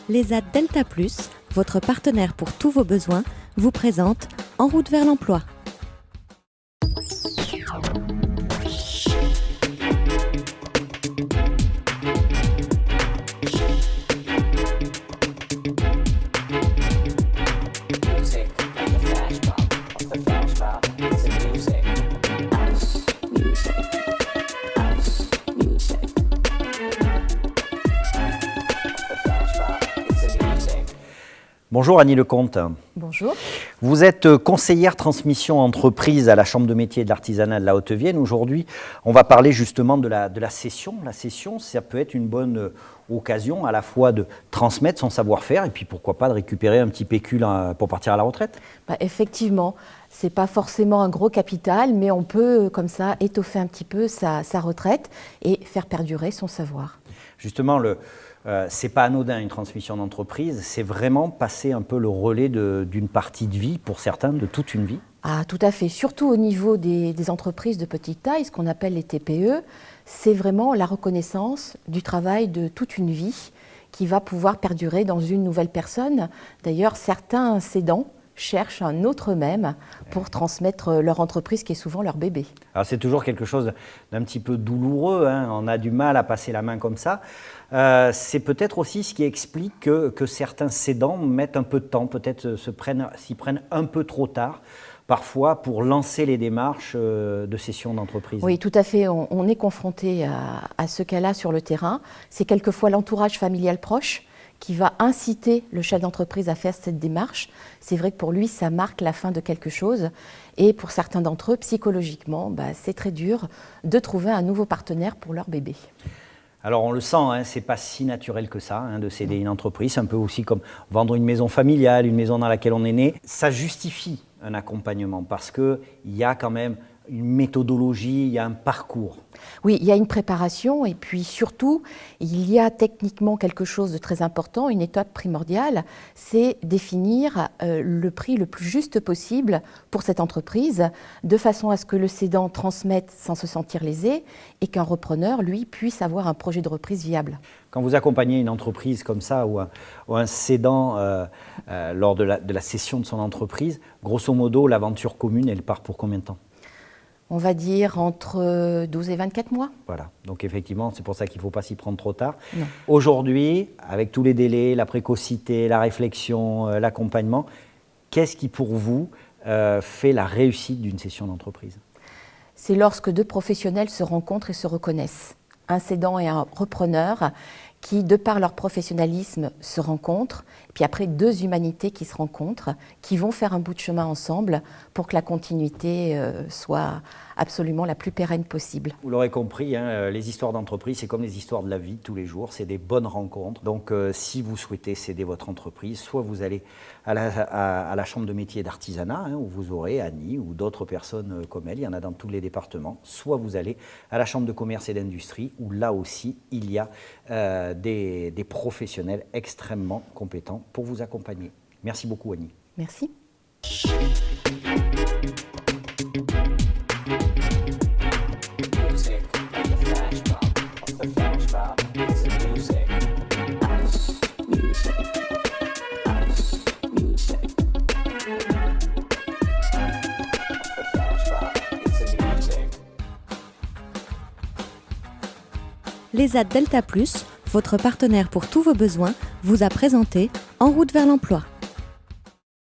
L'ESAT Delta Plus, votre partenaire pour tous vos besoins, vous présente En route vers l'emploi. Bonjour Annie Lecomte. Bonjour. Vous êtes conseillère transmission entreprise à la Chambre de métier et de l'artisanat de la Haute-Vienne. Aujourd'hui, on va parler justement de la cession. La cession, ça peut être une bonne occasion à la fois de transmettre son savoir-faire et puis pourquoi pas de récupérer un petit pécule pour partir à la retraite. Effectivement, ce n'est pas forcément un gros capital, mais on peut comme ça étoffer un petit peu sa retraite et faire perdurer son savoir. Justement, c'est pas anodin une transmission d'entreprise, c'est vraiment passer un peu le relais d'une partie de vie, pour certains, de toute une vie. Ah, tout à fait, surtout au niveau des entreprises de petite taille, ce qu'on appelle les TPE, c'est vraiment la reconnaissance du travail de toute une vie qui va pouvoir perdurer dans une nouvelle personne. D'ailleurs, certains cédants cherchent un autre eux-mêmes pour transmettre leur entreprise qui est souvent leur bébé. Alors c'est toujours quelque chose d'un petit peu douloureux, hein. On a du mal à passer la main comme ça. C'est peut-être aussi ce qui explique que certains cédants mettent un peu de temps, peut-être s'y prennent un peu trop tard, parfois pour lancer les démarches de cession d'entreprise. Oui, tout à fait. On est confronté à ce cas-là sur le terrain. C'est quelquefois l'entourage familial proche qui va inciter le chef d'entreprise à faire cette démarche. C'est vrai que pour lui, ça marque la fin de quelque chose. Et pour certains d'entre eux, psychologiquement, c'est très dur de trouver un nouveau partenaire pour leur bébé. Alors on le sent, hein, c'est pas si naturel que ça, de céder une entreprise. C'est un peu aussi comme vendre une maison familiale, une maison dans laquelle on est né. Ça justifie un accompagnement parce qu'il y a quand même une méthodologie, il y a un parcours. Oui, il y a une préparation et puis surtout, il y a techniquement quelque chose de très important, une étape primordiale, c'est définir le prix le plus juste possible pour cette entreprise, de façon à ce que le cédant transmette sans se sentir lésé et qu'un repreneur, lui, puisse avoir un projet de reprise viable. Quand vous accompagnez une entreprise comme ça ou un cédant lors de la cession de son entreprise, grosso modo, l'aventure commune, elle part pour combien de temps ? On va dire entre 12 et 24 mois. Voilà, donc effectivement, c'est pour ça qu'il ne faut pas s'y prendre trop tard. Non. Aujourd'hui, avec tous les délais, la précocité, la réflexion, l'accompagnement, qu'est-ce qui pour vous fait la réussite d'une cession d'entreprise ? C'est lorsque deux professionnels se rencontrent et se reconnaissent. Un cédant et un repreneur qui, de par leur professionnalisme, se rencontrent, puis après deux humanités qui se rencontrent, qui vont faire un bout de chemin ensemble pour que la continuité soit absolument la plus pérenne possible. Vous l'aurez compris, les histoires d'entreprise, c'est comme les histoires de la vie tous les jours, c'est des bonnes rencontres. Donc si vous souhaitez céder votre entreprise, soit vous allez à la Chambre de métier et d'artisanat, où vous aurez Annie ou d'autres personnes comme elle, il y en a dans tous les départements, soit vous allez à la Chambre de commerce et d'industrie, où là aussi, il y a des professionnels extrêmement compétents pour vous accompagner. Merci beaucoup Annie. Merci. L'ESAT Delta Plus, votre partenaire pour tous vos besoins, vous a présenté En route vers l'emploi.